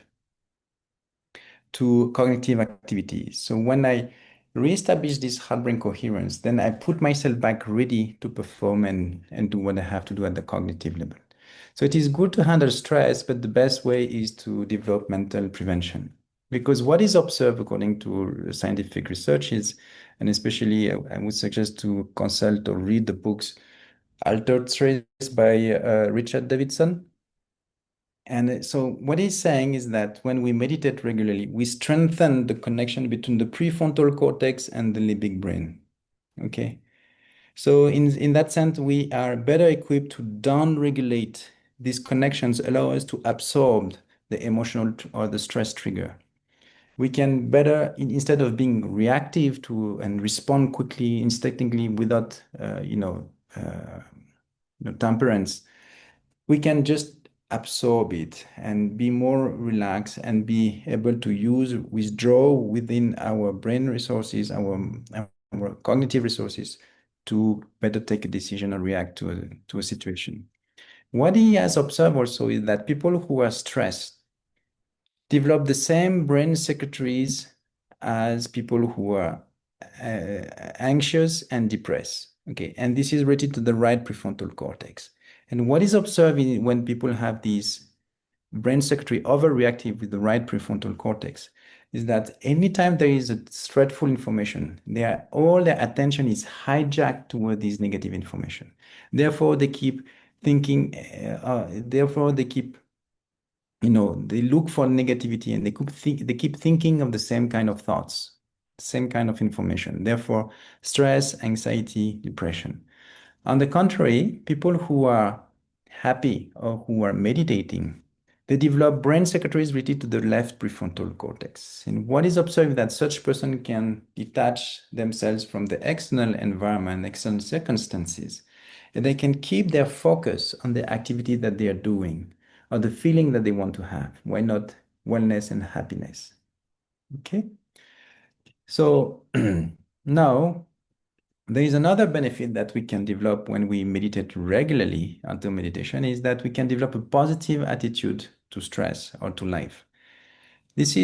to cognitive activities. So when I reestablish this heart-brain coherence, then I put myself back ready to perform and do what I have to do at the cognitive level. So it is good to handle stress, but the best way is to develop mental prevention. Because what is observed according to scientific research is, and especially I would suggest to consult or read the books Altered Stress by Richard Davidson. And so what he's saying is that when we meditate regularly, we strengthen the connection between the prefrontal cortex and the limbic brain. Okay. So in that sense, we are better equipped to down-regulate these connections, allow us to absorb the emotional or the stress trigger. We can better, instead of being reactive to and respond quickly, instinctively without, temperance, we can just absorb it and be more relaxed and be able to withdraw within our brain resources, our cognitive resources to better take a decision or react to a situation. What he has observed also is that people who are stressed develop the same brain circuitries as people who are anxious and depressed. Okay, and this is related to the right prefrontal cortex. And what is observed when people have these brain circuitry overreactive with the right prefrontal cortex is that anytime there is a threatful information, all their attention is hijacked toward this negative information. Therefore, they keep thinking, therefore, they keep they look for negativity and they keep thinking of the same kind of thoughts, same kind of information. Therefore, stress, anxiety, depression. On the contrary, people who are happy or who are meditating, they develop brain circuitries related to the left prefrontal cortex. And what is observed that such person can detach themselves from the external environment, external circumstances, and they can keep their focus on the activity that they are doing or the feeling that they want to have. Why not wellness and happiness? Okay. So now there is another benefit that we can develop when we meditate regularly until meditation is that we can develop a positive attitude to stress or to life. This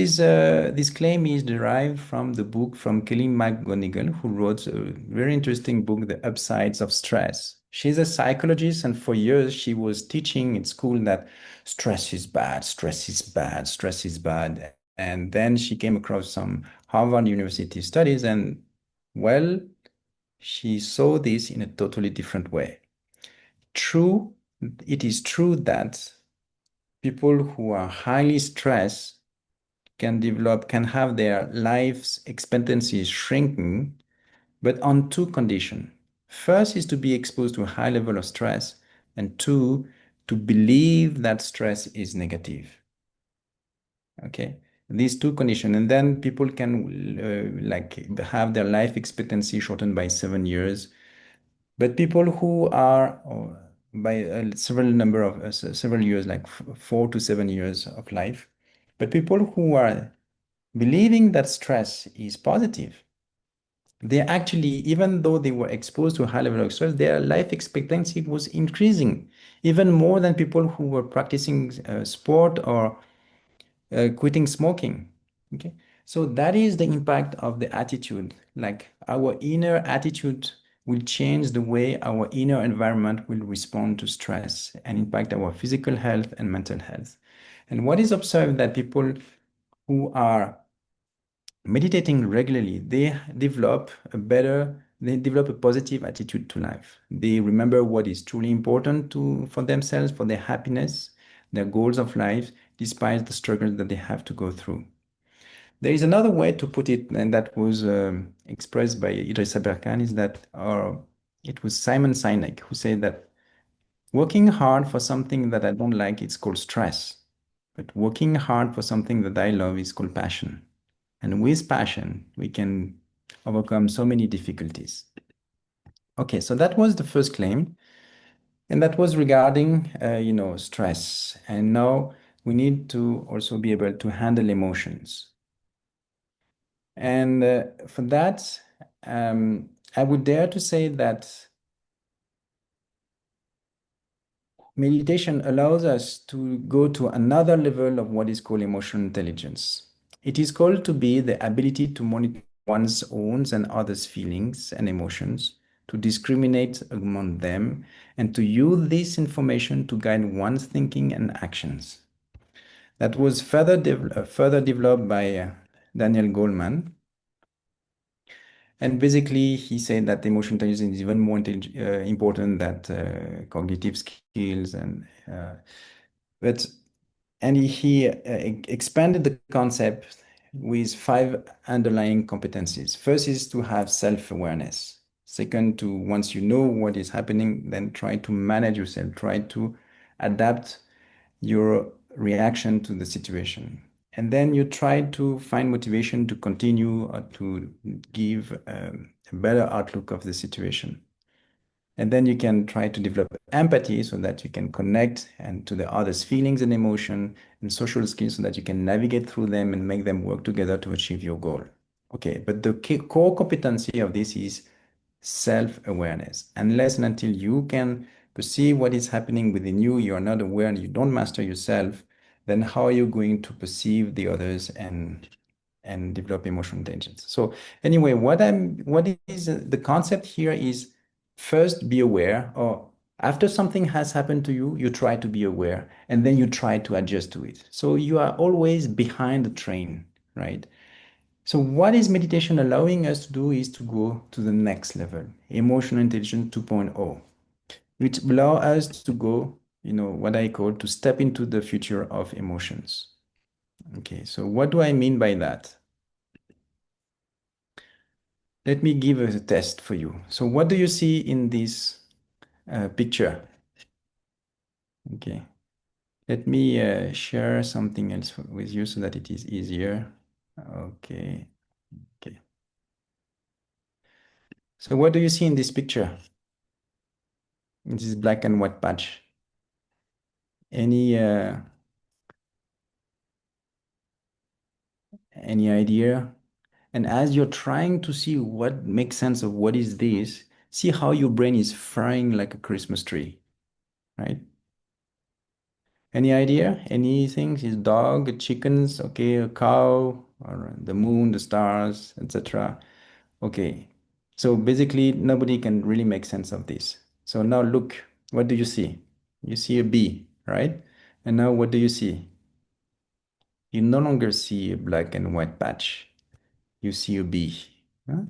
claim is derived from the book from Kelly McGonigal, who wrote a very interesting book, The Upsides of Stress. She's a psychologist, and for years she was teaching in school that stress is bad, stress is bad, stress is bad. And then she came across some Harvard University studies, and well, she saw this in a totally different way. True, it is true that people who are highly stressed can have their life expectancy shrinking, but on two conditions. First is to be exposed to a high level of stress, and two, to believe that stress is negative. Okay, these two conditions, and then people can have their life expectancy shortened by 7 years. But people who are by several years, like 4 to 7 years of life, but people who are believing that stress is positive, they actually, even though they were exposed to a high level of stress, their life expectancy was increasing even more than people who were practicing sport or quitting smoking. Okay, so that is the impact of the attitude. Like our inner attitude will change the way our inner environment will respond to stress and impact our physical health and mental health. And what is observed that people who are meditating regularly, they develop a positive attitude to life. They remember what is truly important for themselves, for their happiness, their goals of life, despite the struggles that they have to go through. There is another way to put it, and that was expressed by Idris Aberkan, is that, or it was Simon Sinek who said that working hard for something that I don't like, it's called stress. But working hard for something that I love is called passion. And with passion, we can overcome so many difficulties. Okay, so that was the first claim. And that was regarding, stress. And now we need to also be able to handle emotions. And for that, I would dare to say that meditation allows us to go to another level of what is called emotional intelligence. It is called to be the ability to monitor one's own and others' feelings and emotions, to discriminate among them, and to use this information to guide one's thinking and actions. That was further developed by Daniel Goleman. And basically, he said that emotional intelligence is even more important than cognitive skills, but and he expanded the concept with five underlying competencies. First is to have self-awareness. Second, to once you know what is happening, then try to manage yourself, try to adapt your reaction to the situation. And then you try to find motivation to continue or to give a better outlook of the situation. And then you can try to develop empathy so that you can connect and to the other's feelings and emotion and social skills so that you can navigate through them and make them work together to achieve your goal. Okay, but the core competency of this is self-awareness. Unless and until you can perceive what is happening within you, you are not aware and you don't master yourself, then how are you going to perceive the others and develop emotional intelligence? So anyway, what is the concept here is first be aware, or after something has happened to you, you try to be aware and then you try to adjust to it. So you are always behind the train, right? So what is meditation allowing us to do is to go to the next level, emotional intelligence 2.0, which allow us to go, what I call to step into the future of emotions. Okay, so what do I mean by that? Let me give a test for you. So what do you see in this picture? Okay, let me share something else with you so that it is easier. Okay, okay. So what do you see in this picture? This is black and white patch. Any any idea? And as you're trying to see what makes sense of what is this, see how your brain is firing like a Christmas tree, right? Any idea? Anything? Is dog, chickens, okay, a cow, or the moon, the stars, etc. Okay. So basically, nobody can really make sense of this. So now look, what do you see? You see a bee, right? And now what do you see? You no longer see a black and white patch. You see a bee. Huh?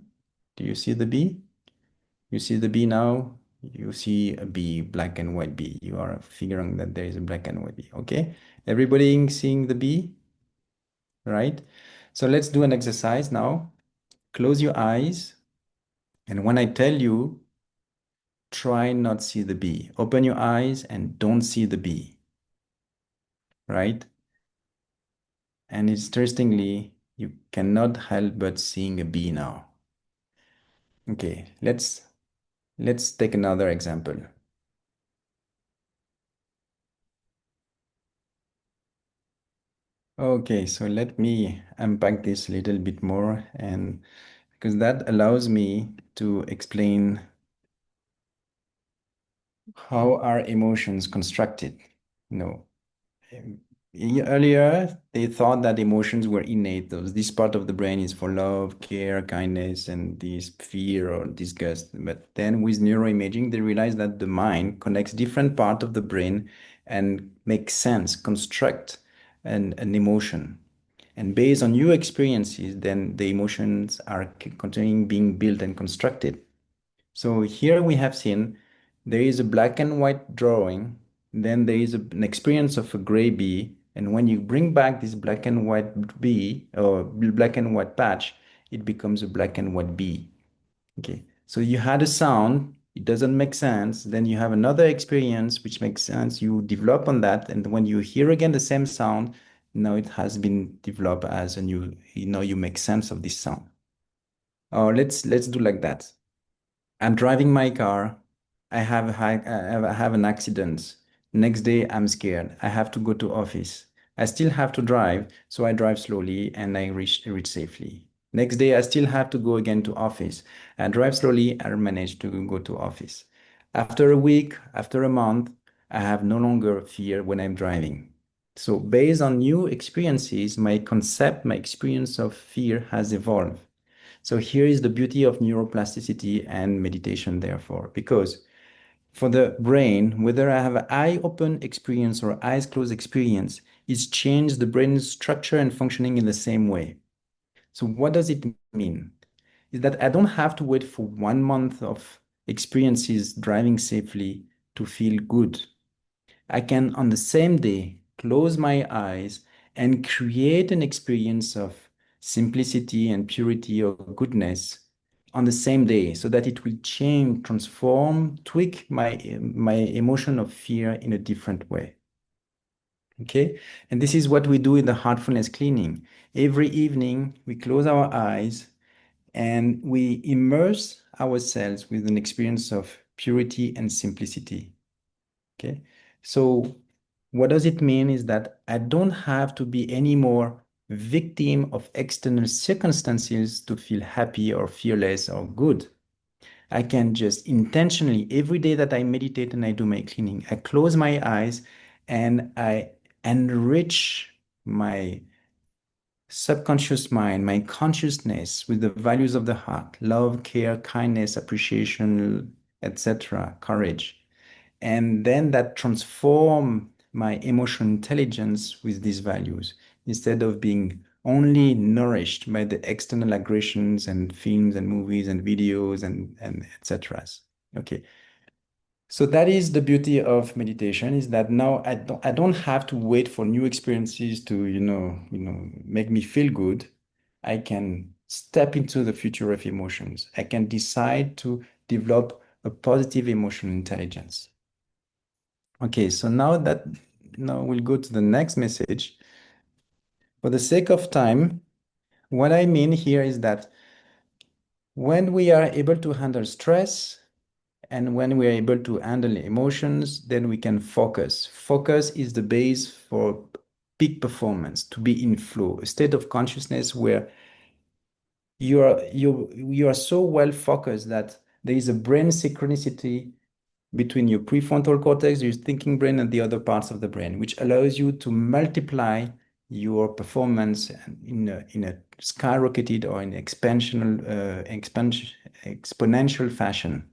Do you see the bee? You see the bee now? You see a bee, black and white bee. You are figuring that there is a black and white bee. Okay? Everybody seeing the bee, right? So let's do an exercise now. Close your eyes. And when I tell you, try not see the bee. Open your eyes and don't see the bee, right? And interestingly, you cannot help but seeing a bee now. Okay, let's take another example. Okay, so let me unpack this a little bit more, and because that allows me to explain how are emotions constructed. You know, um, earlier they thought that emotions were innate. This part of the brain is for love, care, kindness, and this fear or disgust. But then with neuroimaging, they realized that the mind connects different parts of the brain and makes sense, construct an emotion. And based on your experiences, then the emotions are continuing being built and constructed. So here we have seen there is a black and white drawing, then there is an experience of a gray bee, and when you bring back this black and white bee or black and white patch, it becomes a black and white bee. Okay, so you had a sound, it doesn't make sense, then you have another experience which makes sense, you develop on that, and when you hear again the same sound, now it has been developed as a new, you make sense of this sound. Or let's do like that. I'm driving my car. I have an accident. Next day, I'm scared. I have to go to office. I still have to drive, so I drive slowly and I reach safely. Next day, I still have to go again to office. I drive slowly. I manage to go to office. After a week, after a month, I have no longer fear when I'm driving. So based on new experiences, my concept, my experience of fear has evolved. So here is the beauty of neuroplasticity and meditation, therefore, because for the brain, whether I have an eye open experience or eyes closed experience, it's changed the brain's structure and functioning in the same way. So what does it mean? is that I don't have to wait for 1 month of experiences driving safely to feel good. I can, on the same day, close my eyes and create an experience of simplicity and purity or goodness on the same day so that it will change, transform, tweak my emotion of fear in a different way. Okay. And this is what we do in the heartfulness cleaning. Every evening, we close our eyes and we immerse ourselves with an experience of purity and simplicity. Okay. So what does it mean is that I don't have to be any more victim of external circumstances to feel happy or fearless or good. I can just intentionally, every day that I meditate and I do my cleaning, I close my eyes and I enrich my subconscious mind, my consciousness with the values of the heart, love, care, kindness, appreciation, etc., courage. And then that transform my emotional intelligence with these values instead of being only nourished by the external aggressions and films and movies and videos and etc. Okay. So that is the beauty of meditation is that now I don't have to wait for new experiences to, make me feel good. I can step into the future of emotions. I can decide to develop a positive emotional intelligence. Okay, so now we'll go to the next message. For the sake of time, what I mean here is that when we are able to handle stress and when we are able to handle emotions, then we can focus. Focus is the base for peak performance, to be in flow, a state of consciousness where you are so well focused that there is a brain synchronicity between your prefrontal cortex, your thinking brain, and the other parts of the brain, which allows you to multiply your performance in a skyrocketed or in exponential fashion.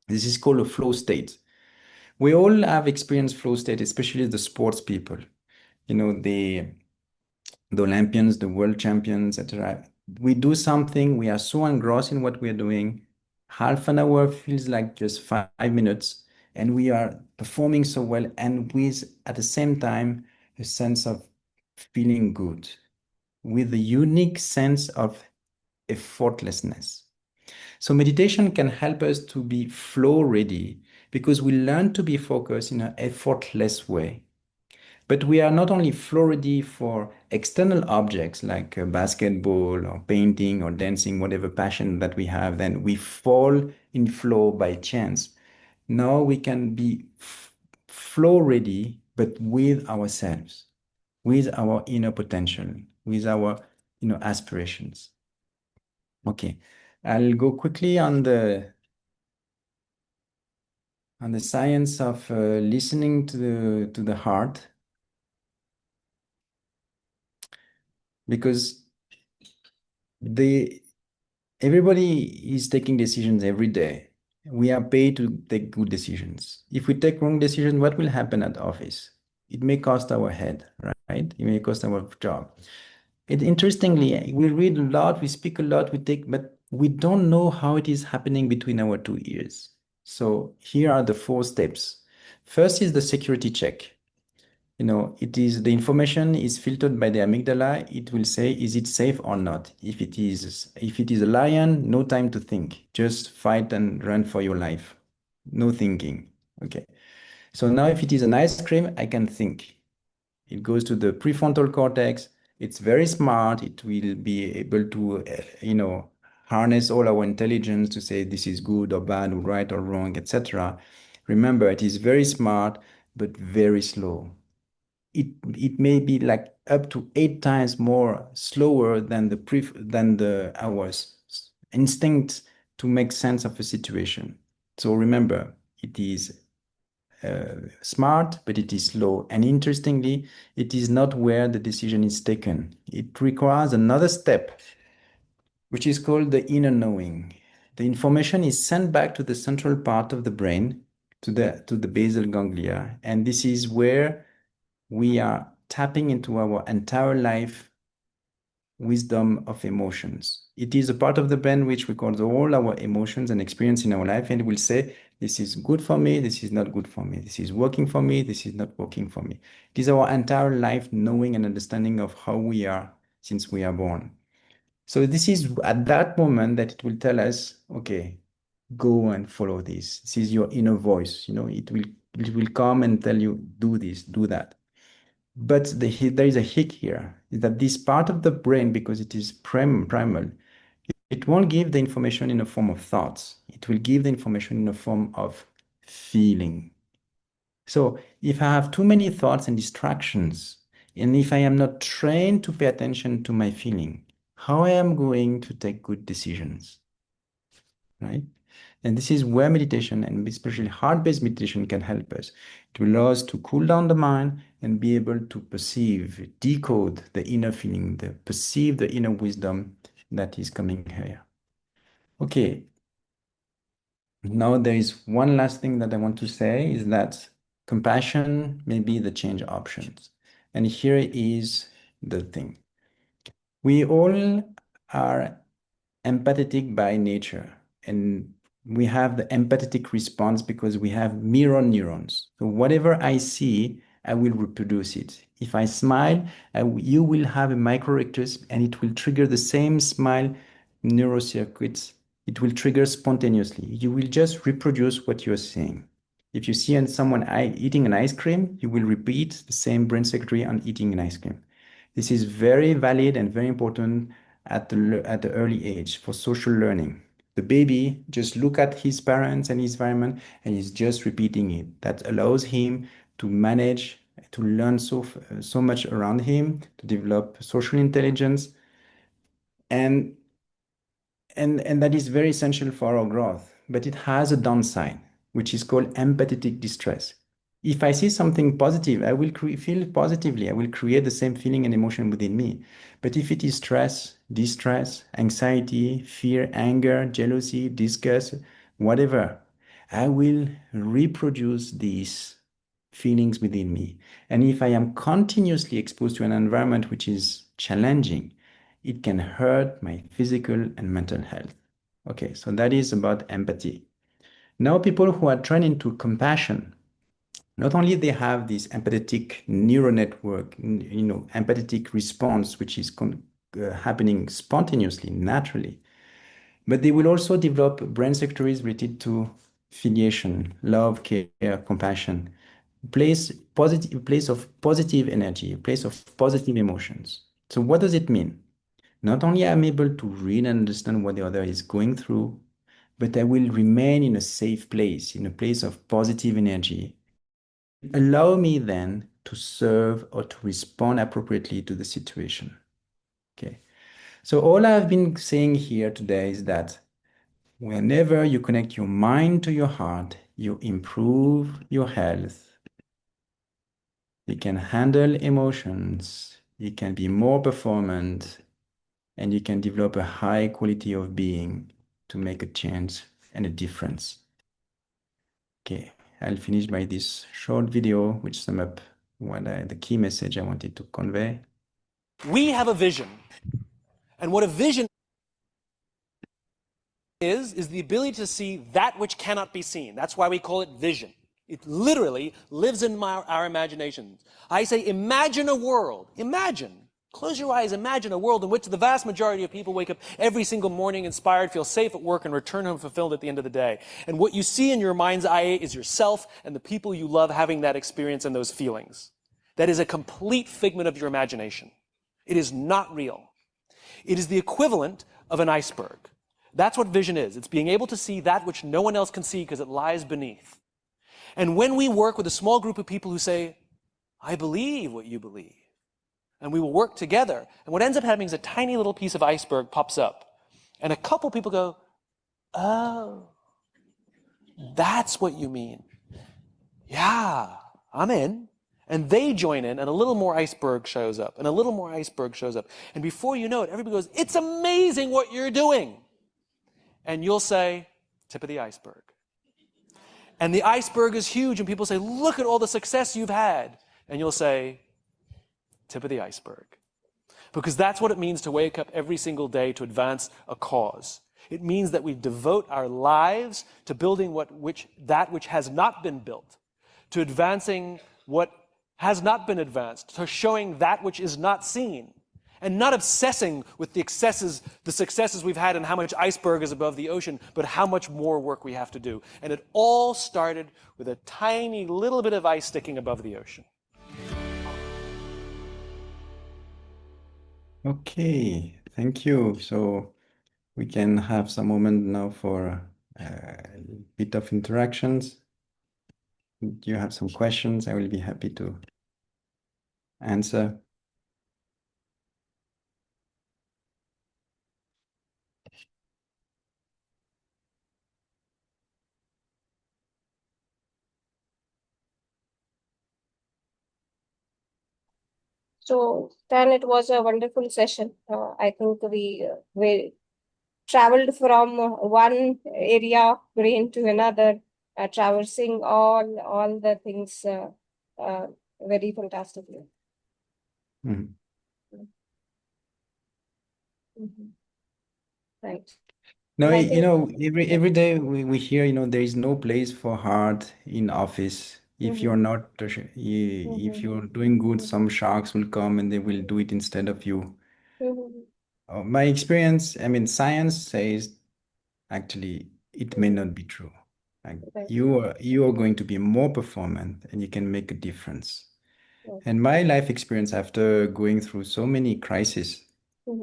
This is called a flow state. We all have experienced flow state, especially the sports people. You know, the Olympians, the world champions, etc. We do something, we are so engrossed in what we are doing. Half an hour feels like just 5 minutes, and we are performing so well, and with at the same time a sense of feeling good, with a unique sense of effortlessness. So meditation can help us to be flow ready because we learn to be focused in an effortless way. But we are not only flow ready for external objects like basketball or painting or dancing, whatever passion that we have, then we fall in flow by chance. Now we can be flow ready, but with ourselves, with our inner potential, with our aspirations. Okay, I'll go quickly on the science of listening to the heart, because the everybody is taking decisions every day. We are paid to take good decisions. If we take wrong decisions, what will happen at office? It may cost our head, right? It may cost our job. Interestingly, we read a lot, we speak a lot, but we don't know how it is happening between our two ears. So here are the 4 steps. First is the security check. It is the information is filtered by the amygdala. It will say, is it safe or not? If it is a lion, no time to think. Just fight and run for your life. No thinking. Okay. So now if it is an ice cream, I can think. It goes to the prefrontal cortex. It's very smart. It will be able to, harness all our intelligence to say this is good or bad or right or wrong, etc. Remember, it is very smart, but very slow. It may be like up to 8 times more slower than our instinct to make sense of a situation. So remember, it is smart, but it is slow. And interestingly, it is not where the decision is taken. It requires another step, which is called the inner knowing. The information is sent back to the central part of the brain, to the basal ganglia, and this is where we are tapping into our entire life wisdom of emotions. It is a part of the brain which records all our emotions and experience in our life, and it will say, this is good for me, this is not good for me, this is working for me, this is not working for me. It is our entire life knowing and understanding of how we are since we are born. So this is at that moment that it will tell us, okay, go and follow this. This is your inner voice. It will come and tell you, do this, do that. But there is a hic here, is that this part of the brain, because it is primal, it won't give the information in a form of thoughts. It will give the information in a form of feeling. So if I have too many thoughts and distractions, and if I am not trained to pay attention to my feeling, how I am going to take good decisions, right? And this is where meditation, and especially heart-based meditation, can help us to allow us to cool down the mind and be able to perceive, decode the inner feeling, perceive the inner wisdom that is coming here. Okay, now there is one last thing that I want to say is that compassion may be the change options. And here is the thing. We all are empathetic by nature, and we have the empathetic response because we have mirror neurons. So whatever I see, I will reproduce it. If I smile, you will have a microrectus and it will trigger the same smile neurocircuits. It will trigger spontaneously. You will just reproduce what you're seeing. If you see someone eating an ice cream, you will repeat the same brain circuitry on eating an ice cream. This is very valid and very important at the early age for social learning. The baby just look at his parents and his environment and he's just repeating it. That allows him to manage, to learn so much around him, to develop social intelligence, and and that is very essential for our growth. But it has a downside, which is called empathetic distress. If I see something positive, I will feel positively. I will create the same feeling and emotion within me. But if it is stress, distress, anxiety, fear, anger, jealousy, disgust, whatever, I will reproduce these feelings within me. And if I am continuously exposed to an environment which is challenging, it can hurt my physical and mental health. Okay, so that is about empathy. Now, people who are trained into compassion, not only they have this empathetic neural network, empathetic response, which is happening spontaneously, naturally, but they will also develop brain sectors related to filiation, love, care, compassion, place of positive energy, a place of positive emotions. So what does it mean? Not only am I able to read and understand what the other is going through, but I will remain in a safe place, in a place of positive energy. Allow me then to serve or to respond appropriately to the situation. Okay. So all I've been saying here today is that whenever you connect your mind to your heart, you improve your health. You can handle emotions. You can be more performant, and you can develop a high quality of being to make a change and a difference. Okay, I'll finish by this short video, which sum up the key message I wanted to convey. We have a vision. And what a vision is the ability to see that which cannot be seen. That's why we call it vision. It literally lives in our imaginations. I say, imagine a world. Imagine. Close your eyes. Imagine a world in which the vast majority of people wake up every single morning inspired, feel safe at work, and return home fulfilled at the end of the day. And what you see in your mind's eye is yourself and the people you love having that experience and those feelings. That is a complete figment of your imagination. It is not real. It is the equivalent of an iceberg. That's what vision is. It's being able to see that which no one else can see because it lies beneath. And when we work with a small group of people who say, I believe what you believe, and we will work together, and what ends up happening is a tiny little piece of iceberg pops up. And a couple people go, oh, that's what you mean. Yeah, I'm in. And they join in, and a little more iceberg shows up, and a little more iceberg shows up. And before you know it, everybody goes, it's amazing what you're doing. And you'll say, tip of the iceberg. And the iceberg is huge, and people say, look at all the success you've had. And you'll say, tip of the iceberg. because that's what it means to wake up every single day to advance a cause. It means that we devote our lives to building that which has not been built, to advancing what has not been advanced, to showing that which is not seen, and not obsessing with the successes we've had and how much iceberg is above the ocean, but how much more work we have to do. And it all started with a tiny little bit of ice sticking above the ocean. Okay, thank you. So we can have some moment now for a bit of interactions. Do you have some questions? I will be happy to answer. So then it was a wonderful session. I think we traveled from one area of brain to another, traversing all the things very fantastically. Mhm. Right. No, And I you think know, every day we hear, you know, there is no place for heart in office. If you're not, if you're doing good, some sharks will come and they will do it instead of you. My experience, I mean, science says actually it may not be true. Like Right. you are going to be more performant and you can make a difference. Right. And my life experience after going through so many crises,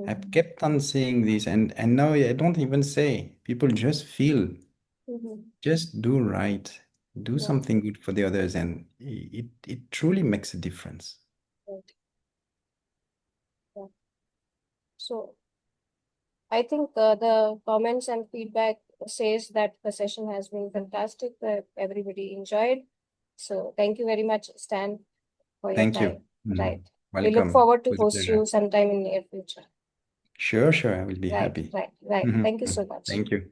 I've kept on saying this, and now I don't even say. People just feel, just do right, do Yeah. something good for the others, and it truly makes a difference. Right. Yeah. So I think the comments and feedback says that the session has been fantastic. Everybody enjoyed. So thank you very much, Stan, for your Thank you. time. Right. We look Welcome. forward It to was a host you pleasure. sometime in near future. Sure, I will be Right, happy. right, right. Thank you so much. Thank you.